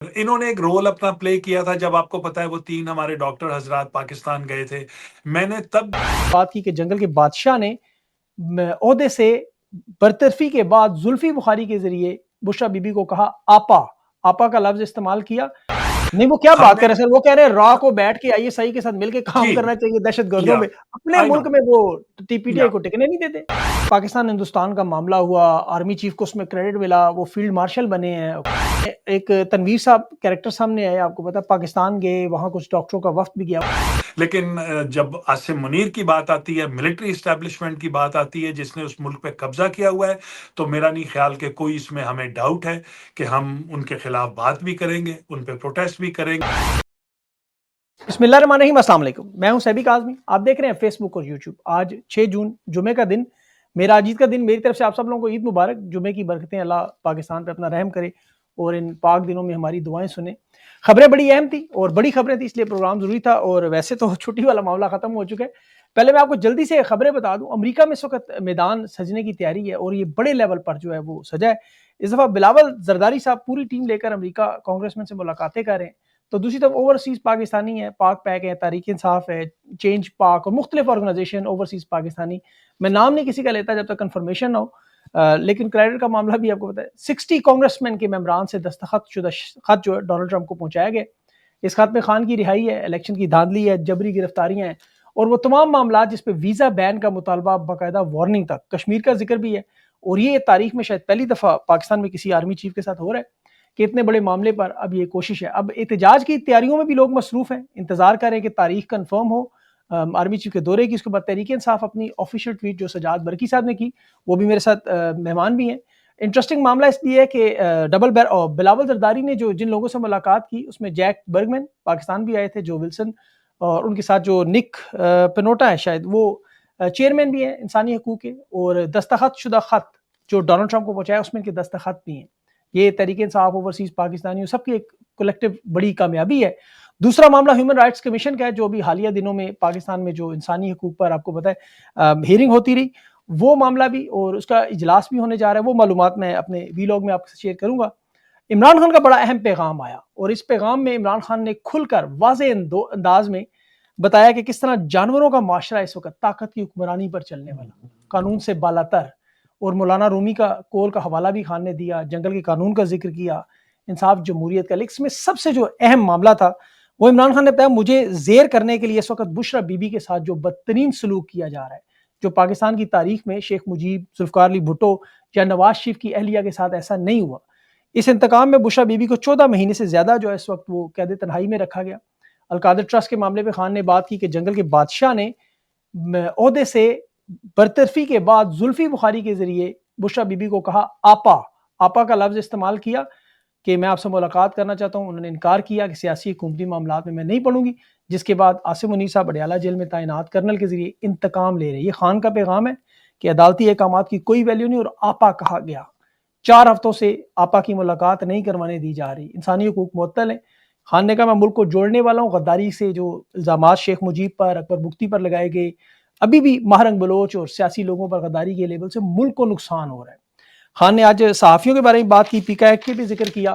इन्होंने एक रोल अपना प्ले किया था जब आपको पता है वो 3 हमारे डॉक्टर हज़रात पाकिस्तान गए थे। मैंने तब बात की कि जंगल के बादशाह ने ओहदे से बरतरफी के बाद जुल्फी बुखारी के जरिए बुशरा बीबी को कहा आपा। आपा का लफ्ज इस्तेमाल किया। नहीं, वो क्या बात हमने कर रहे हैं सर, वो कह रहे हैं रॉ को बैठ के आईएसआई के साथ मिलकर काम जी, करना चाहिए दहशतगर्दों या में। अपने आई नो, मुल्क में वो टीपीटीआई या को टिकने नहीं देते। पाकिस्तान हिंदुस्तान का मामला हुआ, आर्मी चीफ को उसमें क्रेडिट मिला, वो फील्ड मार्शल बने हैं। एक तनवीर साहब कैरेक्टर सामने आए, आपको पता है, पाकिस्तान गए, वहां कुछ डॉक्टरों का वफ्द भी गया। लेकिन जब आसिम मुनीर की बात आती है, मिलिट्री एस्टेब्लिशमेंट की बात आती है जिसने उस मुल्क पे कब्जा किया हुआ है, तो मेरा नहीं ख्याल कि कोई इसमें हमें डाउट है कि हम उनके खिलाफ बात भी करेंगे, उन पे प्रोटेस्ट भी करेंगे। बिस्मिल्लाहिर्रहमानिर्रहीम, अस्सलाम वालेकुम। मैं हूं सैबिक आज़मी, आप देख रहे हैं फेसबुक और यूट्यूब। आज 6 जून जुमे का दिन, मेरा अजीज का दिन। मेरी तरफ से आप सब लोगों को ईद मुबारक। जुमे की बरकतें, अल्लाह पाकिस्तान पे अपना रहम करे और इन पाक दिनों में हमारी दुआएं सुने। खबरें बड़ी अहम थी और बड़ी खबरें थी, इसलिए प्रोग्राम जरूरी था। और वैसे तो छुट्टी वाला मामला खत्म हो चुका है। पहले मैं आपको जल्दी से खबरें बता दूं, अमेरिका में इस वक्त मैदान सजने की तैयारी है और ये बड़े लेवल पर जो है वो सजा है। इस दफा बिलावल जरदारी साहब पूरी टीम लेकर अमेरिका कांग्रेसमैन से मुलाकातें कर रहे हैं। तो दूसरी तरफ ओवरसीज पाकिस्तानी है, पाक पैक है, तारीक इंसाफ है, चेंज पाक और मुख्तलिफ ऑर्गेनाइजेशन ओवरसीज पाकिस्तानी। मैं नाम नहीं किसी का लेता जब तक कंफर्मेशन ना हो। लेकिन क्रेडिट का मामला भी आपको पता है। 60 कांग्रेसमैन के मेम्बरान से दस्तखत शुदा खत जो है डोनाल्ड ट्रंप को पहुंचाया गया। इस खत में खान की रिहाई है, इलेक्शन की धांधली है, जबरी गिरफ्तारियां हैं और वो तमाम मामला जिसपे वीजा बैन का मुतालबा, बाकायदा वार्निंग तक, कश्मीर का जिक्र भी है। और ये तारीख में शायद पहली दफा पाकिस्तान में किसी आर्मी चीफ के साथ हो रहा है कि इतने बड़े मामले पर अब ये कोशिश है। अब एहतजाज की तैयारियों में भी लोग मसरूफ हैं, इंतजार करें कि तारीख कंफर्म हो आर्मी चीफ के दौरे की। उसके बाद तहरीक इंसाफ अपनी ऑफिशियल ट्वीट जो सजाद बरकी साहब ने की, वो भी मेरे साथ मेहमान भी हैं। इंटरेस्टिंग मामला इसलिए है कि बिलावल जरदारी ने जो जिन लोगों से मुलाकात की उसमें जैक बर्गमैन पाकिस्तान भी आए थे, जो विल्सन, और उनके साथ जो निक पेनोटा है शायद, वो चेयरमैन भी हैं इंसानी हकूक के। और दस्तखत शुदा खत जो डोनाल्ड ट्रंप को पहुंचाया उसमें इनके दस्तखत भी हैं। ये तरीके इंसाफ ओवरसीज पाकिस्तानियों सबकी एक कलेक्टिव बड़ी कामयाबी है। दूसरा मामला ह्यूमन राइट्स कमीशन का है, जो अभी हालिया दिनों में पाकिस्तान में जो इंसानी हकूक पर आपको पता है हियरिंग होती रही, वो मामला भी और उसका इजलास भी होने जा रहा है। वो मालूमात मैं अपने वीलॉग में आपसे शेयर करूंगा। इमरान खान का बड़ा अहम पैगाम आया और इस पैगाम में इमरान खान ने खुलकर वाज़ेह अंदाज में बताया कि किस तरह जानवरों का माशरा इस वक्त ताकत की हुक्मरानी पर चलने वाला, कानून से बालातर। और मौलाना रूमी का कोल का हवाला भी खान ने दिया, जंगल के कानून का जिक्र किया, इंसाफ जमहूरियत का। लेकिन इसमें सबसे जो अहम मामला था वो इमरान खान ने बताया, मुझे जेर करने के लिए इस वक्त बुशरा बीबी के साथ जो बदतरीन सलूक किया जा रहा है, जो पाकिस्तान की तारीख में शेख मुजीब, जुल्फकार अली भुट्टो या नवाज शरीफ की अहलिया के साथ ऐसा नहीं हुआ। इस इंतकाम में बुशरा बीबी को 14 महीने से ज्यादा जो है इस वक्त वो कैद तन्हाई में रखा गया। अलकादर ट्रस्ट के मामले में खान ने बात की कि जंगल के बादशाह ने ओहदे से बरतरफी के बाद जुल्फी बुखारी के जरिए बुशरा बीबी को कहा आपा। आपा का लफ्ज इस्तेमाल किया कि मैं आपसे मुलाकात करना चाहता हूं। उन्होंने इनकार किया कि सियासी हुकूमती मामला में मैं नहीं पढ़ूंगी। जिसके बाद आसिम मुनीर साहब अडयाला जेल में तैनात कर्नल के जरिए इंतकाम ले रहे। ये खान का पैगाम है कि अदालती अहकाम की कोई वैल्यू नहीं और आपा कहा गया। 4 हफ्तों से आपा की मुलाकात नहीं करवाने दी जा रही। इंसानी हकूक मुअत्तल है। खान ने कहा, मैं मुल्क को जोड़ने वाला हूँ। गद्दारी से जो इल्जाम शेख मुजीब पर, अकबर बुख्ती पर लगाए गए, अभी भी महारंग बलोच और सियासी लोगों पर गद्दारी के लेवल से मुल्क को नुकसान हो रहा है। खान ने आज सहाफ़ियों के बारे में बात की, पीका एक्ट के भी जिक्र किया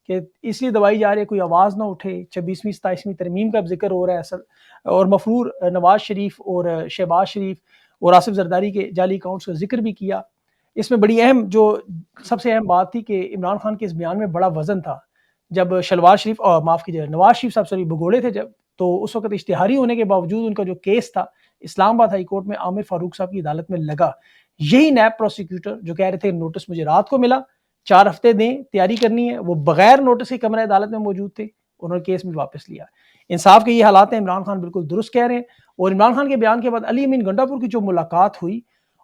कि इसलिए दबाई जा रही है कोई आवाज़ ना उठे। 26वीं 27वीं तरमीम का जिक्र हो रहा है असल। और मफरूर नवाज शरीफ और शहबाज शरीफ और आसिफ जरदारी के जाली अकाउंट्स का जिक्र भी किया। इसमें बड़ी अहम जो सबसे अहम बात थी कि इमरान खान के इस बयान में बड़ा वजन था। जब शलवार शरीफ, और माफ़ कीजिए, नवाज शरीफ साहब सॉरी भगोड़े थे जब, तो उस वक्त इश्तिहारी होने के बावजूद उनका जो केस था इस्लामाबाद हाई कोर्ट में आमिर फारूक साहब की अदालत में लगा। यही नैब प्रोसिक्यूटर जो कह रहे थे नोटिस मुझे रात को मिला, 4 हफ्ते दें, तैयारी करनी है, वो बगैर नोटिस के कमरा अदालत में मौजूद थे, उन्होंने केस भी वापस लिया। इंसाफ के ये हालात हैं। इमरान खान बिल्कुल दुरुस्त कह रहे हैं। और इमरान खान के बयान के बाद अली अमीन गंडापुर की जो मुलाकात हुई,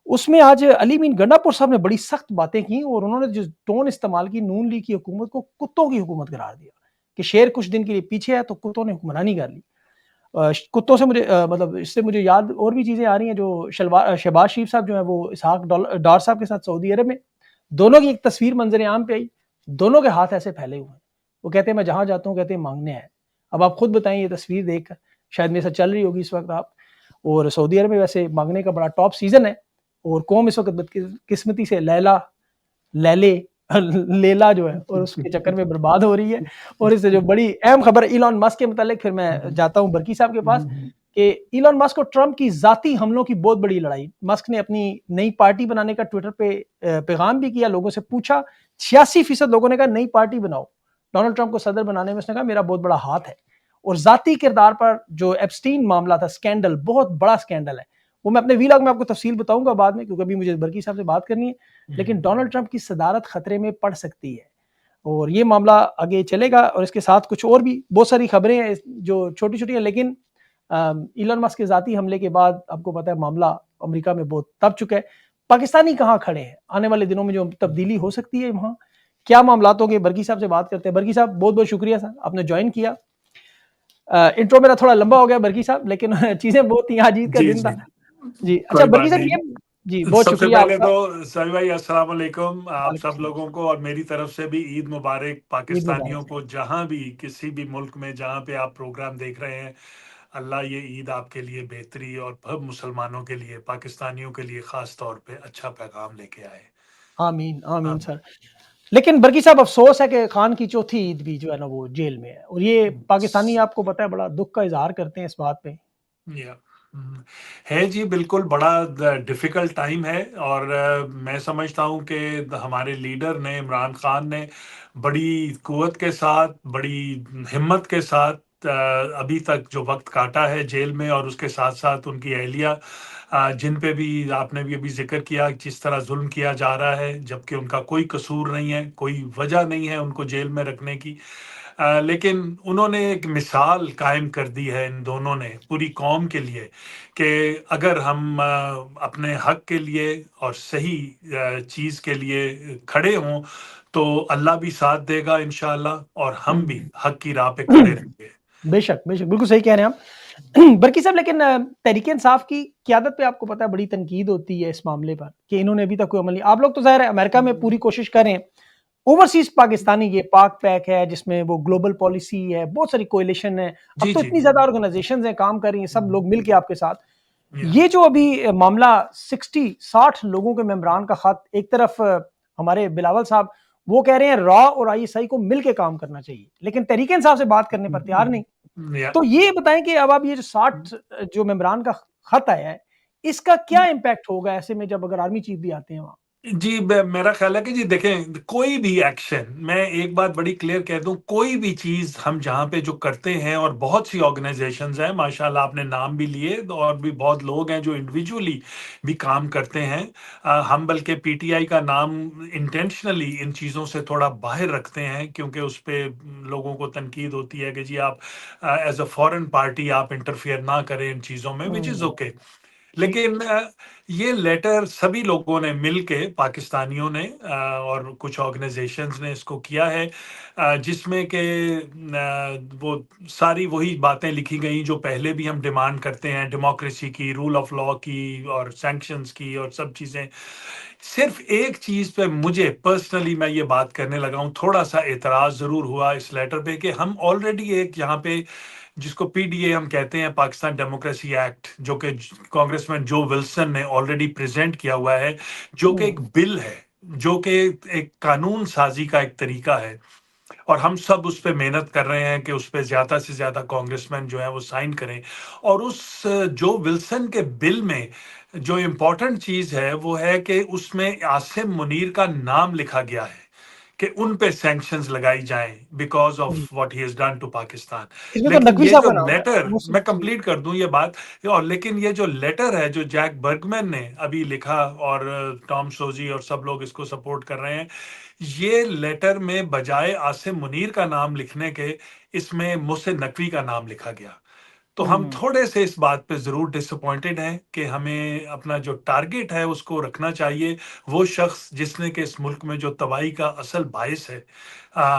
उसमें आज अली अमीन गंडापुर साहब ने बड़ी सख्त बातें की और उन्होंने जो टोन इस्तेमाल की, नून लीग की हुकूमत को कुत्तों की हुकूमत करार दिया कि शेर कुछ दिन के लिए पीछे है तो कुत्तों ने हुक्मरानी कर ली। कुत्तों से मुझे मतलब इससे मुझे याद और भी चीज़ें आ रही हैं जो शहबाज शरीफ साहब जो है वो इसहाक डार साहब के साथ सऊदी अरब में, दोनों की एक तस्वीर मंजर आम पे आई। दोनों के हाथ ऐसे फैले हुए हैं। वो कहते हैं मैं जहाँ जाता हूँ कहते हैं मांगने आए। अब आप खुद बताएं ये तस्वीर देखकर, शायद मेरे साथ चल रही होगी इस वक्त आप। और सऊदी अरब में वैसे मांगने का बड़ा टॉप सीजन है और कौम इस वक्त बदकिस्मती से लैला, लैले लेला जो है और उसके चक्कर में बर्बाद हो रही है। और इससे जो बड़ी अहम खबर इलॉन मस्क के मुतालिक, फिर मैं जाता हूँ बरकी साहब के पास, कि इलॉन मस्क और ट्रंप की ज़ाती हमलों की बहुत बड़ी लड़ाई। मस्क ने अपनी नई पार्टी बनाने का ट्विटर पे पैगाम भी किया, लोगों से पूछा, 86% लोगों ने कहा नई पार्टी बनाओ। डोनाल्ड ट्रंप को सदर बनाने में उसने कहा मेरा बहुत बड़ा हाथ है। और ज़ाती किरदार पर जो एप्स्टीन मामला था, स्कैंडल, बहुत बड़ा स्कैंडल है, वो मैं अपने वीलॉग में आपको तफसील बताऊंगा बाद में, क्योंकि अभी मुझे बरकी साहब से बात करनी है। लेकिन डोनाल्ड ट्रंप की सदारत खतरे में पड़ सकती है और ये मामला आगे चलेगा। और इसके साथ कुछ और भी बहुत सारी खबरें हैं जो छोटी छोटी हैं, लेकिन इलॉन मस्क के ज़ाती हमले के बाद आपको पता है मामला अमेरिका में बहुत तब चुका है। पाकिस्तानी कहाँ खड़े हैं, आने वाले दिनों में जो तब्दीली हो सकती है वहाँ क्या मामला होंगे, बरकी साहब से बात करते हैं। बरकी साहब बहुत बहुत शुक्रिया सर, आपने ज्वाइन किया। इंट्रो मेरा थोड़ा लंबा हो गया बरकी साहब, लेकिन चीजें बहुत थी, आज ईद का जी, दिन था जी। जी। अच्छा कोई बरकी बात साहब नहीं। ये, जी बहुत सबसे शुक्रिया पहले आपका। तो सभी भाई अस्सलाम वालेकुम, आप वालेकुम सब सलाम। लोगों को और मेरी तरफ से भी ईद मुबारक। ईद मुबारक पाकिस्तानियों सर। को जहां भी किसी भी मुल्क में जहां पे आप प्रोग्राम देख रहे हैं, अल्लाह ये ईद आपके लिए बेहतरी और सब मुसलमानों के लिए, पाकिस्तानियों के लिए खास तौर पे अच्छा पैगाम लेके आए। आमीन आमीन आमीन। सर। लेकिन बरकी साहब अफसोस है कि खान की चौथी ईद भी जो है ना वो जेल में है, और ये पाकिस्तानी आपको पता है बड़ा दुख का इजहार करते हैं इस बात पे। या हम्म, है जी, बिल्कुल बड़ा डिफिकल्ट टाइम है। और मैं समझता हूँ कि हमारे लीडर ने, इमरान खान ने बड़ी कुव्वत के साथ, बड़ी हिम्मत के साथ अभी तक जो वक्त काटा है जेल में, और उसके साथ साथ उनकी अहलिया जिन पे भी आपने भी अभी जिक्र किया, जिस तरह जुल्म किया जा रहा है, जबकि उनका कोई कसूर नहीं है, कोई वजह नहीं है उनको जेल में रखने की। लेकिन उन्होंने एक मिसाल कायम कर दी है इन दोनों ने पूरी कौम के लिए, कि अगर हम अपने हक के लिए और सही चीज़ के लिए खड़े हों तो अल्लाह भी साथ देगा इंशाअल्लाह, और हम भी हक की राह पे खड़े रहेंगे। बेशक बेशक, बिल्कुल सही कह रहे हैं आप। बरकी साहब लेकिन तहरीक इंसाफ की क्यादत पे आपको पता है बड़ी तनकीद होती है इस मामले पर कि इन्होंने अभी तक कोई अमल नहीं। आप लोग तो ज़ाहिर है अमेरिका में पूरी कोशिश कर रहे हैं। ओवरसीज पाकिस्तानी ये पाक पैक है जिसमें वो ग्लोबल पॉलिसी है, बहुत सारी कोalition है, अब जी, तो जी। इतनी ज्यादा ऑर्गेनाइजेशंस हैं काम कर रही हैं, सब लोग मिलके आपके साथ। या ये जो अभी मामला 60 लोगों के मेंबरान का खत, एक तरफ हमारे बिलावल साहब वो कह रहे हैं रॉ और आईएसआई को मिलके काम करना चाहिए, लेकिन तहरीक इंसाफ से बात करने पर तैयार नहीं। या तो ये बताएं कि अब आप ये जो 60 जो मेंबरान का खत आया है, इसका क्या इम्पैक्ट होगा ऐसे में जब अगर आर्मी चीफ भी आते हैं वहां। जी, मेरा ख्याल है कि जी देखें, कोई भी एक्शन, मैं एक बात बड़ी क्लियर कह दूं, कोई भी चीज़ हम जहाँ पे जो करते हैं, और बहुत सी ऑर्गेनाइजेशंस हैं माशाल्लाह, आपने नाम भी लिए, और भी बहुत लोग हैं जो इंडिविजुअली भी काम करते हैं। हम बल्कि पीटीआई का नाम इंटेंशनली इन चीज़ों से थोड़ा बाहर रखते हैं, क्योंकि उस पे लोगों को तनकीद होती है कि जी आप एज अ फॉरेन पार्टी आप इंटरफियर ना करें इन चीज़ों में, विच इज़ ओके। ठीक। लेकिन ये लेटर सभी लोगों ने मिलके, पाकिस्तानियों ने और कुछ ऑर्गेनाइजेशंस ने इसको किया है, जिसमें कि वो सारी वही बातें लिखी गई जो पहले भी हम डिमांड करते हैं, डेमोक्रेसी की, रूल ऑफ लॉ की, और सैंक्शंस की, और सब चीज़ें। सिर्फ एक चीज़ पे मुझे पर्सनली, मैं ये बात करने लगा हूँ, थोड़ा सा एतराज़ ज़रूर हुआ इस लेटर पे, कि हम ऑलरेडी एक यहाँ पे जिसको पीडीए हम कहते हैं, पाकिस्तान डेमोक्रेसी एक्ट, जो कि कांग्रेसमैन जो विल्सन ने ऑलरेडी प्रेजेंट किया हुआ है, जो कि एक बिल है, जो कि एक कानून साजी का एक तरीका है, और हम सब उस पे मेहनत कर रहे हैं कि उस पे ज़्यादा से ज़्यादा कांग्रेसमैन जो है वो साइन करें। और उस जो विल्सन के बिल में जो इम्पोर्टेंट चीज़ है वो है कि उसमें आसिम मुनीर का नाम लिखा गया है, कि उन पे सैंक्शंस लगाई जाएं because of what he has done to Pakistan. इसमें तो लेकिन नकवी ये साहब जो का नाम है लेटर, वो मैं जी। कंप्लीट कर दूं ये बात, और लेकिन ये जो लेटर है जो जैक बर्गमैन ने अभी लिखा, और टॉम सोजी और सब लोग इसको सपोर्ट कर रहे हैं, ये लेटर में बजाय आसिम मुनीर का नाम लिखने के, इसमें मोहसिन नकवी का नाम लिखा गया। तो हम थोड़े से इस बात पे ज़रूर डिसअपॉइंटेड हैं कि हमें अपना जो टारगेट है उसको रखना चाहिए, वो शख्स जिसने कि इस मुल्क में जो तबाही का असल बायस है।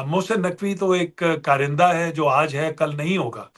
मोहसिन नकवी तो एक कारिंदा है जो आज है कल नहीं होगा।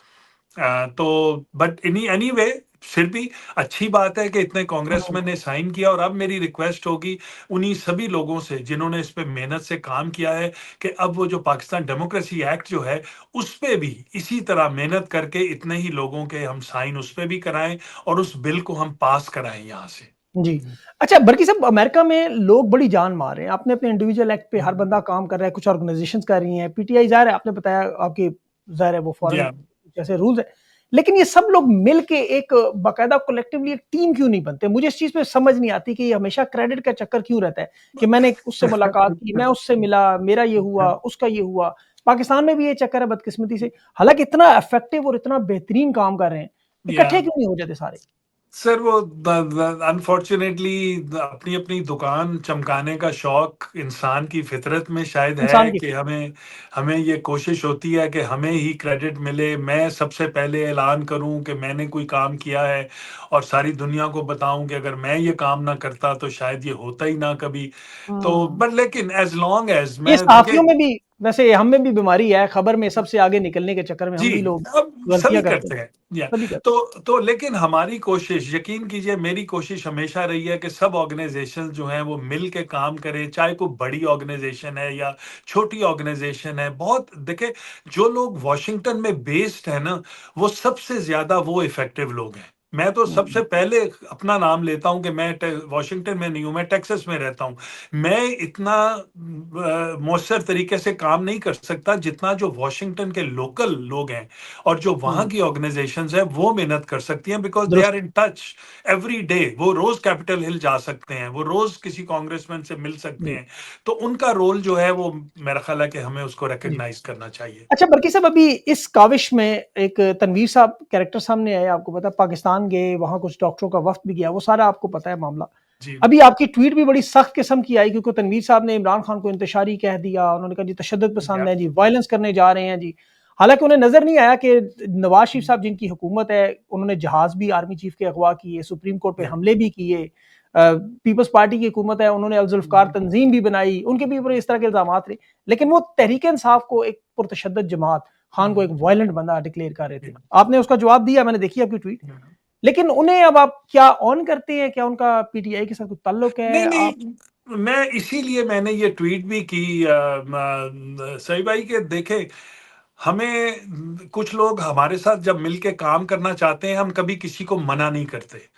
तो बट एनीवे, फिर भी अच्छी बात है कि इतने कांग्रेसमैन ने साइन किया, और अब मेरी रिक्वेस्ट होगी उन्हीं सभी लोगों से जिन्होंने इस पे मेहनत से काम किया है, कि अब वो जो पाकिस्तान डेमोक्रेसी एक्ट जो है, उस पे भी इसी तरह मेहनत करके इतने ही लोगों के हम साइन उस पे भी कराएं, और उस बिल को हम पास कराएं यहाँ से। जी। अच्छा बल्कि साहब अमेरिका में लोग बड़ी जान मार रहे हैं। अपने अपने इंडिविजुअल एक्ट पे हर बंदा काम कर रहा है, कुछ ऑर्गनाइज़ेशंस कर रही हैं, पीटीआई ज़ाहिर है आपने बताया आपकी ज़ाहिर है वो फॉरेन या जैसे रूल्स हैं। लेकिन ये सब लोग मिल के एक बाकायदा कलेक्टिवली एक टीम क्यों नहीं बनते? मुझे इस चीज़ में समझ नहीं आती कि ये हमेशा क्रेडिट का चक्कर क्यों रहता है कि मैंने उससे मुलाकात की, मैं उससे मिला, मेरा ये हुआ, उसका ये हुआ। पाकिस्तान में भी ये चक्कर है बदकिस्मती से। हालाँकि इतना इफेक्टिव और इतना बेहतरीन काम कर रहे हैं, या इकट्ठे क्यों नहीं हो जाते सारे? सर वो अनफॉर्चुनेटली अपनी अपनी दुकान चमकाने का शौक इंसान की फितरत में शायद इंसान है की कि फितरत। हमें हमें ये कोशिश होती है कि हमें ही क्रेडिट मिले, मैं सबसे पहले ऐलान करूं कि मैंने कोई काम किया है और सारी दुनिया को बताऊं कि अगर मैं ये काम ना करता तो शायद ये होता ही ना कभी। तो हुँ। बट लेकिन एज लॉन्ग एज ये मैं देखिए, सहाफ़ियों में भी वैसे हम में भी बीमारी है, खबर में सबसे आगे निकलने के चक्कर में जी, हम भी लोग अब सभी गलतियाँ करते करते हैं, हैं। या सभी करते तो लेकिन हमारी कोशिश, यकीन कीजिए मेरी कोशिश हमेशा रही है कि सब ऑर्गेनाइज़ेशंस जो हैं वो मिल के काम करें, चाहे कोई बड़ी ऑर्गेनाइज़ेशन है या छोटी ऑर्गेनाइज़ेशन है। बहुत देखिए, जो लोग वॉशिंगटन में बेस्ड हैं ना, वो सबसे ज़्यादा वो इफ़ेक्टिव लोग हैं। मैं तो हैं। सबसे पहले अपना नाम लेता हूँ कि मैं टे वॉशिंगटन में नहीं हूँ, मैं टेक्सास में रहता हूँ। मैं इतना मौसर तरीके से काम नहीं कर सकता जितना जो वॉशिंगटन के लोकल लोग हैं और जो वहाँ हुँ, की ऑर्गेनाइजेशंस हैं वो मेहनत कर सकती हैं, बिकॉज़ दे दुरुस्त। Are in touch every day. वो रोज़ कैपिटल हिल जा सकते हैं, वो रोज़ किसी कांग्रेसमैन से मिल सकते जी, हैं। तो उनका रोल जो है वो मेरा ख़्याल है कि हमें उसको जी। रिकॉग्नाइज़ करना चाहिए। अच्छा बल्कि साहब अभी इस काविश में एक तनवीर साहब कैरेक्टर सामने आए, आपको पता है पाकिस्तान गए, वहाँ कुछ डॉक्टरों का वफ़्द भी गया, वो सारा आपको पता है मामला। जी, अभी आपकी ट्वीट भी बड़ी सख्त किस्म की आई क्योंकि तनवीर साहब ने इमरान खान को इंतशारी कह दिया, उन्होंने कहा जी तशद्दुद या पसंद है जी, वायलेंस करने जा रहे हैं जी। हालाँकि उन्हें नज़र नहीं आया कि नवाज़ शरीफ साहब जिनकी हुकूमत है, उन्होंने जहाज़ भी आर्मी चीफ के अगवा किए, सुप्रीम कोर्ट पे या हमले भी किए। पीपल्स पार्टी की हुकूमत है, उन्होंने अल-ज़ुल्फ़िकार तंज़ीम भी बनाई, उनके भी ऊपर इस तरह के इल्ज़ामात थे। लेकिन वो तहरीक-ए-इंसाफ को एक पुरतशद्दुद जमात, खान को एक वायलेंट बंदा डिक्लेयर कर रहे थे। आपने उसका जवाब दिया, मैंने देखी आपकी ट्वीट। लेकिन उन्हें अब आप क्या ऑन करते हैं? क्या उनका पीटीआई के साथ कोई ताल्लुक नहीं, है? आप नहीं, मैं इसीलिए मैंने ये ट्वीट भी की सही भाई कि देखें, हमें कुछ लोग हमारे साथ जब मिलके काम करना चाहते हैं, हम कभी किसी को मना नहीं करते।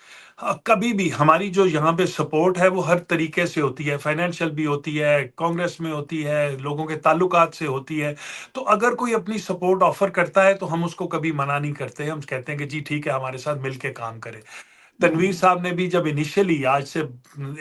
कभी भी हमारी जो यहाँ पे सपोर्ट है वो हर तरीके से होती है, फाइनेंशियल भी होती है, कांग्रेस में होती है, लोगों के ताल्लुकात से होती है। तो अगर कोई अपनी सपोर्ट ऑफर करता है तो हम उसको कभी मना नहीं करते, हम कहते हैं कि जी ठीक है, हमारे साथ मिलके काम करें। तनवीर हुँ, साहब ने भी जब इनिशियली आज से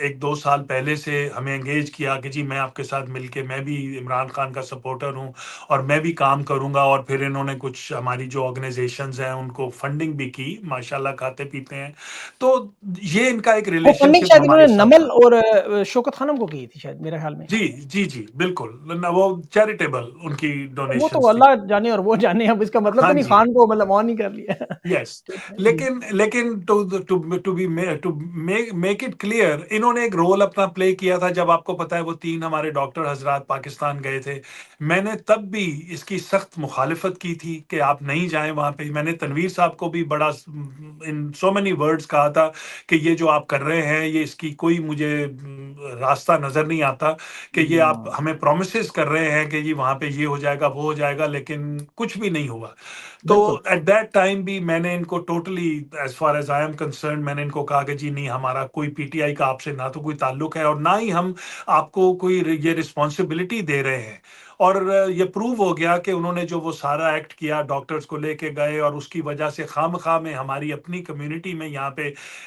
1-2 साल पहले से हमें एंगेज किया कि जी मैं आपके साथ मिलके, मैं भी इमरान खान का सपोर्टर हूँ और मैं भी काम करूँगा, और फिर इन्होंने कुछ हमारी जो ऑर्गेनाइजेशंस हैं उनको फंडिंग भी की, माशाल्लाह खाते-पीते हैं। तो ये इनका एक वो फंडिंग रिलेशनशिप शायद हमारे इन्होंने साथ नमल था। और शौकत खानम को की थी शायद मेरे ख्याल में। जी, जी, जी, बिल्कुल। न वो चैरिटेबल उनकी वो तो डोनेशंस थी। अल्लाह जाने और वो जाने, अब इसका मतलब तो हाँ नहीं जी। खान को मतलब ऑन ही कर लिया। यस, ठीक है, जी। लेकिन लेकिन टू मेक इट क्लियर, इन्होंने एक रोल अपना प्ले किया था। जब आपको पता है वो 3 हमारे डॉक्टर हज़रात पाकिस्तान गए थे, मैंने तब भी इसकी सख्त मुखालिफत की थी कि आप नहीं जाएँ वहाँ पे। मैंने तनवीर साहब को भी बड़ा इन सो मेनी वर्ड्स कहा था कि ये जो आप कर रहे हैं, ये इसकी कोई मुझे रास्ता नज़र नहीं आता कि ये आप हुँ, हमें प्रोमिसेस कर रहे हैं कि जी वहाँ पे ये हो जाएगा, वो हो जाएगा, लेकिन कुछ भी नहीं हुआ। तो बिल्कुल। एट दैट टाइम भी मैंने इनको totally, as far as I am concerned, मैंने इनको कहा कि जी नहीं, हमारा कोई पीटीआई का आपसे ना तो कोई ताल्लुक है और ना ही हम आपको कोई ये रिस्पॉन्सिबिलिटी दे रहे हैं। और ये प्रूव हो गया कि उन्होंने जो वो सारा एक्ट किया, डॉक्टर्स को लेके गए और उसकी वजह से खामखा में हमारी अपनी कम्युनिटी में यहाँ पे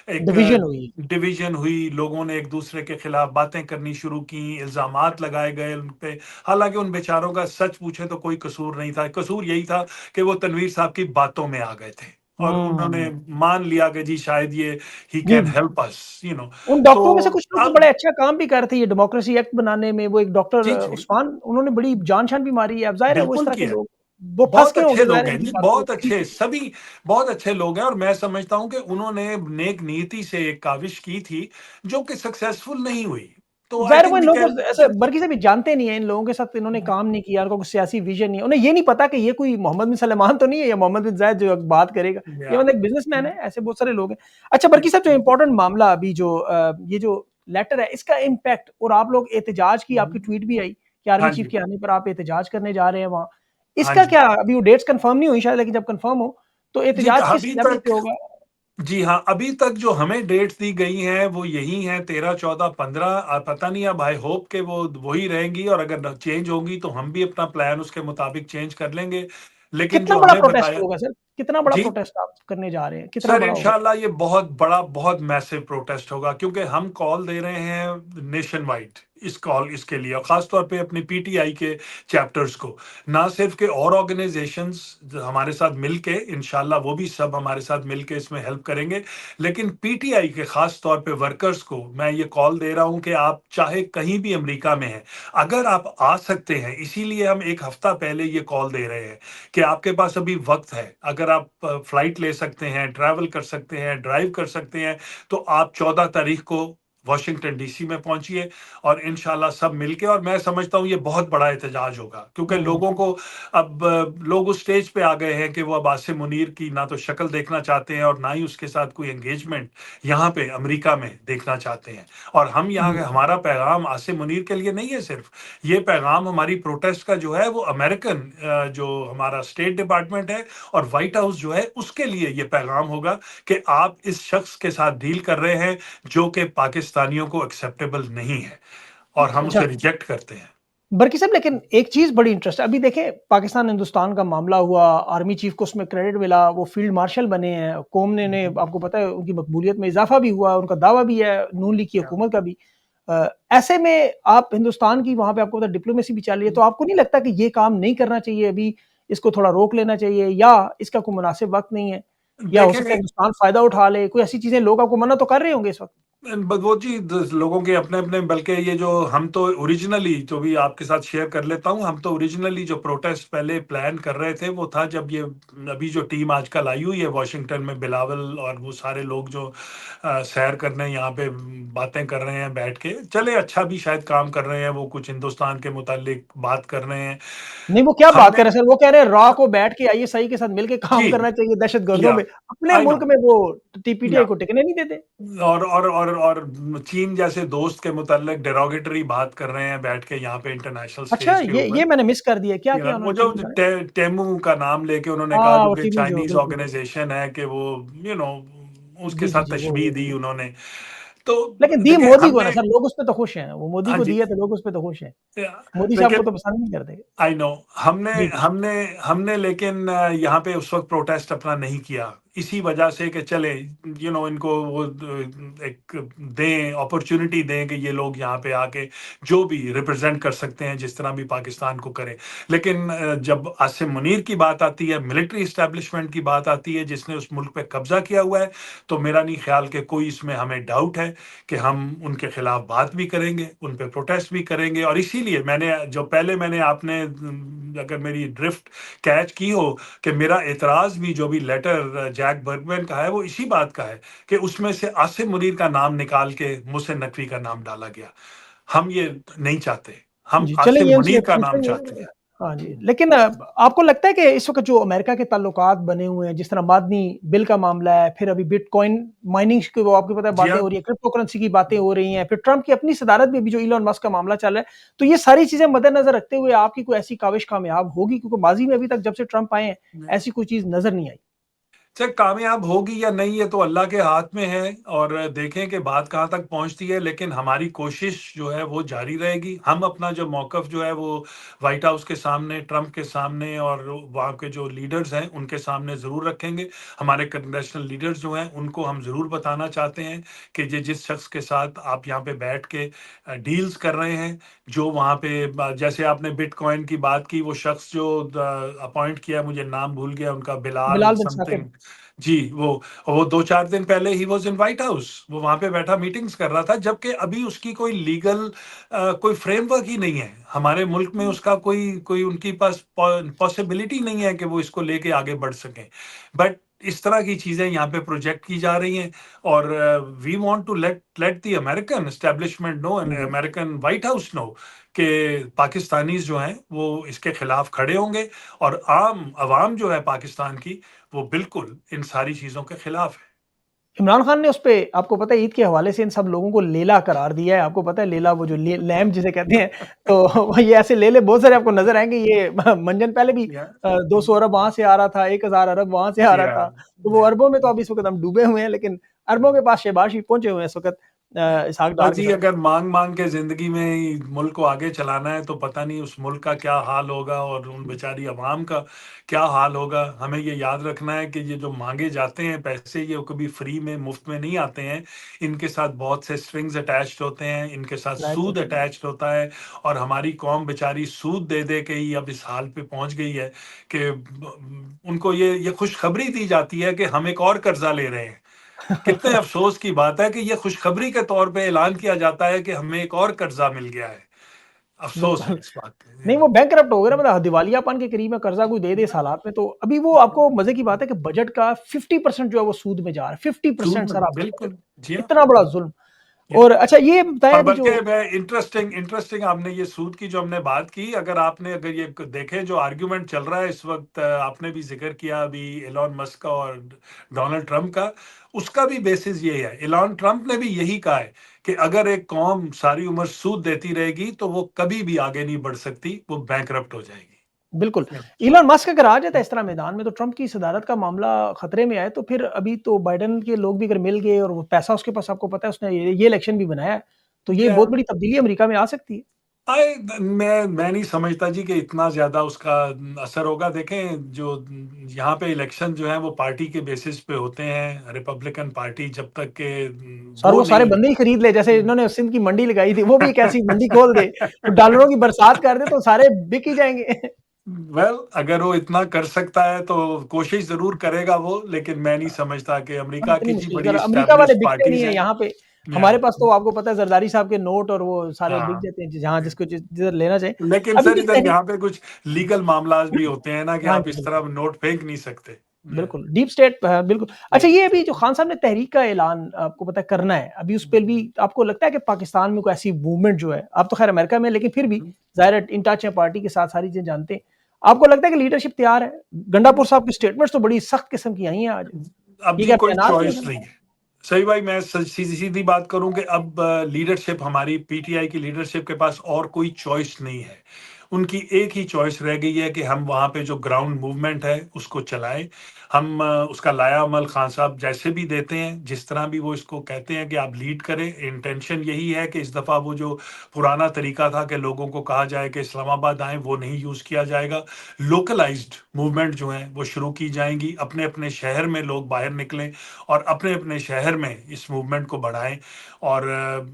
एक डिवीज़न हुई। डिवीजन हुई, लोगों ने एक दूसरे के खिलाफ बातें करनी शुरू की, इल्जामात लगाए गए उन पे। हालांकि उन बेचारों का सच पूछे तो कोई कसूर नहीं था, कसूर यही था कि वो तनवीर साहब की बातों में आ गए थे और उन्होंने हुँ, मान लिया कि जी शायद ये ही जी। Can help us, you know. उन तो डॉक्टरों में से कुछ लोग तो बड़े अब अच्छा काम भी कर रहे थे ये डेमोक्रेसी एक्ट बनाने में, वो एक डॉक्टर जी, जी, उस्मान उन्होंने बड़ी जान-शान भी मारी है, अब ज़ाहिर है वो इस बिल्कुल तरह के किया। लोग वो फँस बहुत गए अच्छे होंगे, ज़ाहिर लोग है हैं इनकी जी, बातों बहुत में ठीक अच्छे, है। सभी बहुत अच्छे लोग हैं और मैं समझता हूँ कि उन्होंने नेक नीति से एक काविश की थी, जो कि सक्सेसफुल नहीं हुई। तो आई ज़ाहिर है वो थिंक इन वी लोगों कैन को ऐसे बल्कि से भी जानते नहीं है, इन लोगों के साथ इन्होंने काम नहीं किया, उनको कोई सियासी विज़न नहीं है। उन्हें ये नहीं पता कि ये कोई मोहम्मद बिन सलमान तो नहीं है या मोहम्मद बिन ज़ायद जो बात करेगा। ये या मतलब एक बिज़नेसमैन है, ऐसे बहुत सारे लोग हैं। अच्छा बल्कि साहब जो इम्पोर्टेंट मामला अभी जो ये जो लेटर है इसका इम्पैक्ट और आप लोग एहतजाज की आपकी ट्वीट भी आई कि आर्मी हाँ चीफ जी, के आने पर आप एहतजाज करने जा रहे हैं वहाँ। हाँ इसका जी। क्या अभी वो डेट्स कन्फर्म नहीं हुई शायद लेकिन जब कन्फर्म हो तो जी, एहतजाज किस अभी लेवल पे तक होगा? जी हाँ, अभी तक जो हमें डेट्स दी गई हैं वो यही हैं 13, 14, 15 पता नहीं अब आई होप कि वो वही रहेंगी और अगर न चेंज होंगी तो हम भी अपना प्लान उसके मुताबिक चेंज कर लेंगे। लेकिन कितना जो बड़ा हमें प्रोटेस्ट बताया होगा सर? कितना बड़ा जी? प्रोटेस्ट आप करने जा रहे हैं? कितना सर बड़ा होगा? इंशाल्लाह ये बहुत बड़ा बहुत मैसिव प्रोटेस्ट होगा क्योंकि हम कॉल दे रहे हैं नेशन वाइड इसके लिए और खास तौर पे अपनी पीटीआई के चैप्टर्स को ना सिर्फ के और ऑर्गेनाइजेशंस हमारे साथ मिलके इंशाल्लाह वो भी सब हमारे साथ मिलके इसमें हेल्प करेंगे लेकिन पीटीआई के खास तौर पे वर्कर्स को मैं ये कॉल दे रहा हूं कि आप चाहे कहीं भी अमेरिका में हैं अगर आप आ सकते हैं इसीलिए हम एक हफ्ता पहले ये कॉल दे रहे हैं कि आपके पास अभी वक्त है अगर आप फ्लाइट ले सकते हैं ट्रैवल कर सकते हैं ड्राइव कर सकते हैं तो आप 14 तारीख को वॉशिंगटन डीसी में पहुंचिए और इंशाल्लाह सब मिलके और मैं समझता हूं ये बहुत बड़ा एहतजाज होगा क्योंकि हुँ, लोगों को अब लोग उस स्टेज पे आ गए हैं कि वो अब आसिम मुनीर की ना तो शक्ल देखना चाहते हैं और ना ही उसके साथ कोई एंगेजमेंट यहाँ पे अमेरिका में देखना चाहते हैं और हम यहाँ जी। हमारा पैगाम आसिम मुनीर के लिए नहीं है सिर्फ ये पैगाम हमारी प्रोटेस्ट का जो है वो अमेरिकन जो हमारा स्टेट डिपार्टमेंट है और व्हाइट हाउस जो है उसके लिए ये पैगाम होगा कि आप इस शख्स के साथ डील कर रहे हैं जो कि पाकिस्तानियों को एक्सेप्टेबल नहीं है और हम अच्छा, उसे रिजेक्ट करते हैं। बरकी साहब लेकिन एक चीज़ बड़ी इंटरेस्ट अभी देखें पाकिस्तान हिंदुस्तान का मामला हुआ, आर्मी चीफ को उसमें क्रेडिट मिला, वो फील्ड मार्शल बने हैं, कौम ने आपको पता है उनकी मकबूलियत में इज़ाफ़ा भी हुआ, उनका दावा भी है, नून लीग की हुकूमत का भी। ऐसे में आप हिंदुस्तान की वहाँ पे आपको पता है डिप्लोमेसी भी चल रही है, तो आपको नहीं लगता कि ये काम नहीं करना चाहिए अभी, इसको थोड़ा रोक लेना चाहिए या इसका कोई मुनासिब वक़्त नहीं है? या हो सकता है देखें हिंदुस्तान फ़ायदा उठा ले, कोई ऐसी चीज़ें लोग आपको मना तो कर रहे होंगे इस वक़्त? वो जी लोगों के अपने अपने बल्कि ये जो हम तो ओरिजिनली जो भी आपके साथ शेयर कर लेता हूँ हम तो ओरिजिनली जो प्रोटेस्ट पहले प्लान कर रहे थे वो था जब ये अभी जो टीम आजकल आई हुई है वॉशिंगटन में बिलावल और वो सारे लोग जो सैर करने यहाँ पे बातें कर रहे हैं बैठ के चले अच्छा भी शायद काम कर रहे हैं वो कुछ हिंदुस्तान के मुतालिक बात कर रहे हैं नहीं, वो क्या बात कर हमने रहे हैं सर, वो कह रहे हैं रॉ को बैठ के आईएसआई के साथ मिलके काम जी करना चाहिए दहशतगर्दों या पे। अपने आई नो मुल्क में वो टीपीटीआई या को टिकने नहीं देते। और चीन जैसे दोस्त के मुतालिक डेरोगेटरी बात कर रहे हैं बैठ के यहाँ पे इंटरनेशनल अच्छा, स्टेज के ये ऊपर मैंने मिस कर दिया। क्या या किया वो उन्होंने जो चीन के बारे में? टेमू का नाम लेके उन्होंने कहा हाँ, जो वो कि टीमू जो चाइनीज बिल्कुल, बिल्कुल। ऑर्गेनाइजेशन है कि वो यू नो उसके जी, जी, साथ जी, तशबीह दी वो। उन्होंने तो लेकिन दी देखिए मोदी को है हमने ना सर, लोग उस पे तो खुश हैं। वो मोदी हाँ को दी जी है तो लोग उस पे तो खुश हैं। मोदी साहब को लेकिन तो पसंद नहीं करते। आई नो हमने जी, हमने हमने लेकिन यहाँ पे उस वक्त प्रोटेस्ट अपना नहीं किया इसी वजह से कि चले इनको वो एक दें अपॉर्चुनिटी दें कि ये लोग यहाँ पे आके जो भी रिप्रेजेंट कर सकते हैं जिस तरह भी पाकिस्तान को करें लेकिन जब आसिम मुनीर की बात आती है मिलिट्री इस्टेब्लिशमेंट की बात आती है जिसने उस मुल्क पे कब्जा किया हुआ है तो मेरा नहीं ख्याल कि कोई इसमें हमें डाउट है कि हम उनके खिलाफ बात भी करेंगे, उन पे प्रोटेस्ट भी करेंगे और इसीलिए मैंने आपने अगर मेरी ड्रिफ्ट कैच की हो कि मेरा एतराज़ भी जो भी लेटर जैक बर्गमैन का है वो इसी बात का है कि उसमें से आसिम मुनीर का नाम निकाल के मुहसिन नकवी का नाम डाला गया। हम ये नहीं चाहते, हम जी, चलें आसिम ये उनसे मुनीर का नाम पूछेंगे। चाहते हैं। हाँ जी, लेकिन आपको लगता है कि इस वक़्त जो अमेरिका के ताल्लुकात बने हुए हैं, जिस तरह मादनी बिल का मामला है, फिर अभी बिटकॉइन माइनिंग की वो आपको पता है जी बातें हाँ। हो रही है, क्रिप्टो करेंसी की बातें हो रही हैं, फिर ट्रंप की अपनी सदारत में भी जो इलॉन मस्क का मामला चल रहा है, तो ये सारी चीज़ें मद्देनज़र रखते हुए आपकी कोई ऐसी काविश कामयाब होगी? क्योंकि माज़ी में अभी तक जब से ट्रंप आए हैं, ऐसी कोई चीज़ नज़र नहीं आई। चाहे कामयाब होगी या नहीं ये तो अल्लाह के हाथ में है और देखें कि बात कहाँ तक पहुँचती है लेकिन हमारी कोशिश जो है वो जारी रहेगी। हम अपना जो मौक़िफ़ जो है वो व्हाइट हाउस के सामने, ट्रंप के सामने और वहाँ के जो लीडर्स हैं उनके सामने ज़रूर रखेंगे। हमारे कांग्रेशनल लीडर्स जो हैं उनको हम ज़रूर बताना चाहते हैं कि जिस शख़्स के साथ आप यहाँ पे बैठ के डील्स कर रहे हैं, जो वहाँ पे जैसे आपने बिटकॉइन की बात की वो शख़्स जो अपॉइंट किया मुझे नाम भूल गया उनका बिलाल बिलाल बिन समथिंग साकिब। जी, वो 2-4 दिन पहले he was in white house, वो वहाँ पे बैठा मीटिंग्स कर रहा था, जबकि अभी उसकी कोई लीगल कोई फ्रेमवर्क ही नहीं है। हमारे मुल्क में उसका कोई कोई उनके पास पॉसिबिलिटी नहीं है कि वो इसको लेके आगे बढ़ सकें। बट इस तरह की चीज़ें यहाँ पे प्रोजेक्ट की जा रही हैं और we want to let let the American establishment know and hmm. American White House know कि पाकिस्तानीज़ जो हैं, वो इसके खिलाफ खड़े होंगे और आम अवाम जो है पाकिस्तान की वो बिल्कुल इन सारी चीज़ों के खिलाफ है। इमरान खान ने उसपे आपको पता है ईद के हवाले से इन सब लोगों को लेला करार दिया है। आपको पता है लेला वो जो लैम्प जिसे कहते हैं तो ये ऐसे लेले बहुत सारे आपको नज़र आएँगे। ये मंजन पहले भी या 200 अरब वहाँ से आ रहा था, 1000 अरब वहाँ से आ जी रहा हाँ, था। तो वो अरबों में तो अब इस वक़्त हम डूबे हुए हैं, लेकिन अरबों के पास शहबाज शरीफ पहुँचे हुए हैं इस वक़्त इसहाक और डार के जी साथ। अगर मांग-मांग के ज़िंदगी में ही मुल्क को आगे चलाना है तो पता नहीं उस मुल्क का क्या हाल होगा और उन बेचारी अवाम का क्या हाल होगा। हमें ये याद रखना है कि ये जो माँगे जाते हैं पैसे ये कभी फ्री में, मुफ़्त में नहीं आते हैं। इनके साथ बहुत से स्ट्रिंग्स अटैच्ड होते हैं, इनके साथ राइट सूद होती है। अटैच्ड होता है और हमारी कौम बेचारी सूद दे-दे के ही अब इस हाल पे पहुँच गई है कि उनको ये खुशखबरी दी जाती है कि हम एक और कर्ज़ा ले रहे हैं। कितने अफ़सोस की बात है कि ये खुशखबरी के तौर पे ऐलान किया जाता है कि हमें एक और कर्ज़ा मिल गया है। अफ़सोस है बिल्कुल। इस बात पे, नहीं वो बैंकरप्ट हो गए ना, मतलब दिवालियापन के करीब में कर्जा कोई दे दे इस हालात में, तो अभी वो आपको मजे की बात है कि बजट का 50% जो है वो सूद में जा रहा है। सूद 50% में सर आप सोचें, बिल्कुल, जी हाँ, इतना बड़ा जुल्म। या और अच्छा ये बताएं और अभी बल्कि जो मैं इंटरेस्टिंग इंटरेस्टिंग आपने ये सूद की जो हमने बात की, अगर ये देखें जो आर्गुमेंट चल रहा है इस वक़्त आपने भी ज़िक्र किया अभी एलन मस्क का और डोनाल्ड ट्रम्प का, उसका भी बेसिस यही है। एलन ट्रम्प ने भी यही कहा है कि अगर एक कौम सारी उम्र सूद देती रहेगी, तो वो कभी भी आगे नहीं बढ़ सकती, वो बैंकरप्ट हो जाएगी। बिल्कुल, इलॉन मस्क अगर आ जाता है इस तरह मैदान में तो ट्रंप की सदारत का मामला खतरे में आए, तो फिर अभी तो बाइडेन के लोग भी अगर मिल गए और वो पैसा उसके पास आपको पता है उसने ये इलेक्शन भी बनाया है, तो ये या बहुत बड़ी तब्दीली अमेरिका में आ सकती है। मैं नहीं समझता जी कि इतना ज़्यादा उसका असर होगा। देखें जो यहाँ पे इलेक्शन जो है वो पार्टी के बेसिस पे होते हैं। रिपब्लिकन पार्टी जब तक के सर वो वो सारे नहीं बंदे ही खरीद ले, जैसे इन्होंने सिंध की मंडी लगाई थी, वो भी एक ऐसी मंडी खोल दे, तो डॉलरों की बरसात कर दे तो सारे बिक ही जाएँगे। वेल अगर वो इतना कर सकता है तो कोशिश ज़रूर करेगा वो, लेकिन मैं नहीं समझता कि और अमेरिका इतनी की जी मुश्किल बड़ी सर अमेरिका वाले एस्टेब्लिश्ड बिकते नहीं पार्टीज़ है हैं। यहाँ पे। या हमारे पास तो आपको पता है ज़रदारी साहब के नोट और वो सारे बिक हाँ, जाते हैं जहाँ जिसको जिधर लेना चाहिए। लेकिन अभी सर जिस इधर तहरीक यहाँ पे कुछ लीगल मामलात भी होते हैं ना कि हाँ आप जी, इस बिल्कुल। तरह नोट फेंक नहीं सकते। बिल्कुल, डीप स्टेट बिल्कुल। अच्छा ये अभी जो खान साहब ने तहरीक का ऐलान आपको पता है करना है, अभी उस पे भी आपको लगता है कि पाकिस्तान में कोई ऐसी मूवमेंट जो है, आप तो खैर अमेरिका में हैं लेकिन फिर भी ज़ाहिर है इन टच है पार्टी के साथ, सारी चीज़ें जानते हैं। आपको लगता है कि लीडरशिप तैयार है? गंडापुर साहब की स्टेटमेंट्स तो बड़ी सख्त किस्म की आई हैं आज। अब ये जी क्या कोई तैनात नहीं चॉइस है? नहीं है। सही भाई मैं सीधी सीधी बात करूं कि अब लीडरशिप हमारी पीटीआई की लीडरशिप के पास और कोई चॉइस नहीं है। उनकी एक ही चॉइस रह गई है कि हम वहाँ पे जो ग्राउंड मूवमेंट है उसको चलाएं। हम उसका लाया अमल खान साहब जैसे भी देते हैं, जिस तरह भी वो इसको कहते हैं कि आप लीड करें। इंटेंशन यही है कि इस दफ़ा वो जो पुराना तरीका था कि लोगों को कहा जाए कि इस्लामाबाद आएँ, वो नहीं यूज़ किया जाएगा। लोकलाइज्ड मूवमेंट जो हैं वो शुरू की जाएँगी। अपने-अपने शहर में लोग बाहर निकलें और अपने-अपने शहर में इस मूवमेंट को बढ़ाएँ और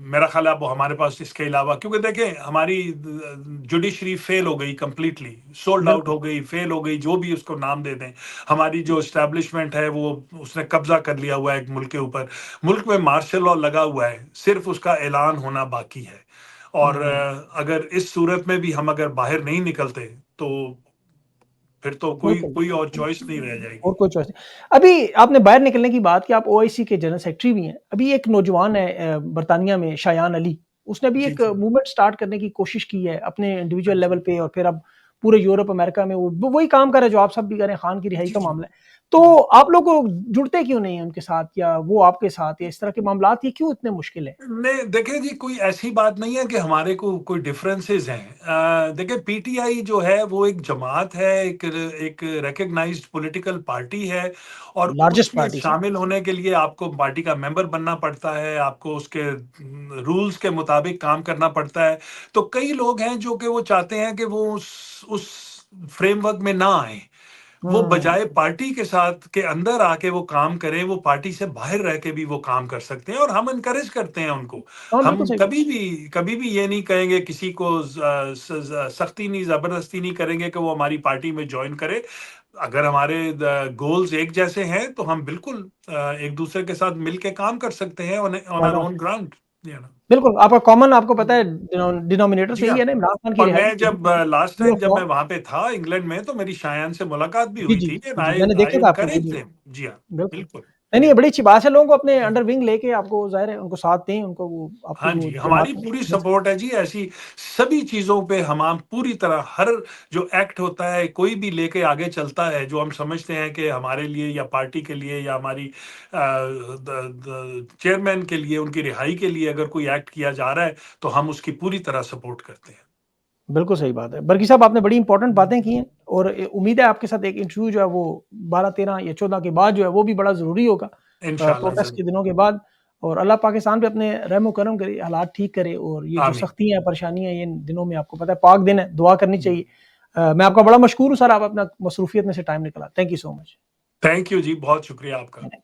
मेरा ख़्याल है अब हमारे पास इसके अलावा क्योंकि देखें हमारी जुडिशरी फ़ेल हो गई कंप्लीटली, सोल्ड आउट बिल्कुल। हो गई, फ़ेल हो गई, जो भी उसको नाम दे दें। हमारी जो एस्टेब्लिशमेंट है वो उसने कब्ज़ा कर लिया हुआ है एक मुल्क के ऊपर। मुल्क में मार्शल लॉ लगा हुआ है, सिर्फ़ उसका ऐलान होना बाकी है और हुँ, अगर इस सूरत में भी हम अगर बाहर नहीं निकलते तो फिर तो कोई बिल्कुल। कोई और चॉइस नहीं रह और जाएगी। कोई चॉइस नहीं। अभी आपने बाहर निकलने की बात की, आप ओआईसी के जनरल सेक्रेटरी भी हैं। अभी एक नौजवान है बरतानिया में शायान अली, उसने भी जी, एक जी। मूवमेंट स्टार्ट करने की कोशिश की है अपने इंडिविजुअल लेवल पे और फिर अब पूरे यूरोप, अमेरिका में वो वही काम कर रहा है जो आप सब भी कर रहे हैं, खान की रिहाई जी, का जी। मामला है। तो आप लोग जुड़ते क्यों नहीं हैं उनके साथ या वो आपके साथ या इस तरह के मामलात ये क्यों इतने मुश्किल है? नहीं, देखिए जी कोई ऐसी बात नहीं है कि हमारे को कोई डिफरेंसेस हैं। देखिए पीटीआई जो है वो एक जमात है, एक रिकॉग्नाइज्ड पॉलिटिकल पार्टी है और लार्जेस्ट उसमें पार्टी सर। शामिल होने के लिए आपको पार्टी का मेंबर बनना पड़ता है, आपको उसके रूल्स के मुताबिक काम करना पड़ता है। तो कई लोग हैं जो कि वो चाहते हैं कि वो उस फ्रेमवर्क में ना आएँ। वो हुँ, बजाय पार्टी के साथ के अंदर आके वो काम करें, वो पार्टी से बाहर रह के भी वो काम कर सकते हैं और हम एनकरेज करते हैं उनको। हाँ, बिल्कुल हम सही बात। कभी भी ये नहीं कहेंगे किसी को सख्ती नहीं, ज़बरदस्ती नहीं करेंगे कि वो हमारी पार्टी में जॉइन करे। अगर हमारे गोल्स एक जैसे हैं, तो हम बिल्कुल एक-दूसरे के साथ मिल के काम कर सकते हैं on on why our not? Own ground, you know. बिल्कुल, आपका कॉमन आपको पता है डिनोमिनेटर जी तो यही हाँ। है ना, इमरान खान की और रिहाई, मैं जब लास्ट रूल टाइम ऑफ जब लॉ। मैं वहाँ पे था इंग्लैंड में, तो मेरी शायान से मुलाकात भी जी, हुई जी, थी एंड जी, आई मैंने आई देखे थे आपके एनकरेज वीडियो। देम। जी हाँ, बिल्कुल। बिल्कुल। नहीं, बड़ी अच्छी बात है, लोगों को अपने अंडर विंग लेके आपको ज़ाहिर है उनको साथ दें, उनको वो आपकी हाँ वो जी, जमात हमारी में पूरी बन सके। सपोर्ट है जी, ऐसी सभी चीज़ों पे हम पूरी तरह हर जो एक्ट होता है, कोई भी लेके आगे चलता है, जो हम समझते हैं कि हमारे लिए या पार्टी के लिए या हमारी द चेयरमैन के लिए, उनकी रिहाई के लिए अगर कोई एक्ट किया जा रहा है, तो हम उसकी पूरी तरह सपोर्ट करते हैं। बिल्कुल सही बात है। बरकी साहब आपने बड़ी इंपॉर्टेंट बातें की हैं और उम्मीद है आपके साथ एक इंटरव्यू जो है वो 12, 13 या 14 के बाद जो है वो भी बड़ा ज़रूरी होगा इंशाअल्लाह प्रोटेस्ट के ज़रूर। दिनों के बाद। और अल्लाह पाकिस्तान पे अपने रहम करम करे, हालात ठीक करे और ये जो आमीन। सख्तियाँ हैं, परेशानियाँ ये इन दिनों में आपको पता है पाक दिन है, दुआ करनी हुँ। चाहिए। मैं आपका बड़ा मशकूर हूँ सर, आप अपना मसरूफियत में से टाइम निकाला। Thank you so much. Thank you जी, बहुत शुक्रिया आपका।